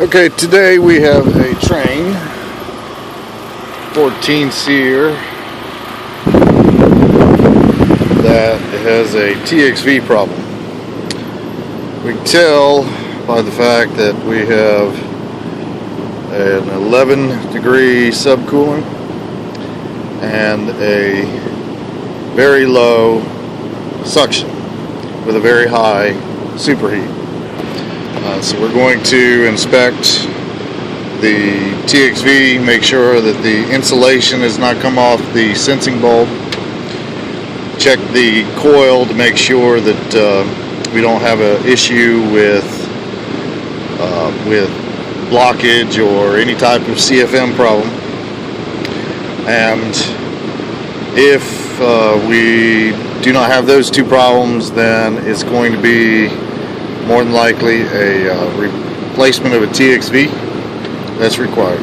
Okay, today we have a Trane 14 Seer that has a TXV problem. We can tell by the fact that we have an 11-degree subcooling and a very low suction with a very high superheat. So we're going to inspect the TXV, make sure that the insulation has not come off the sensing bulb, check the coil to make sure that we don't have an issue with blockage or any type of CFM problem. And if we do not have those two problems, then it's going to be more than likely a replacement of a TXV that's required.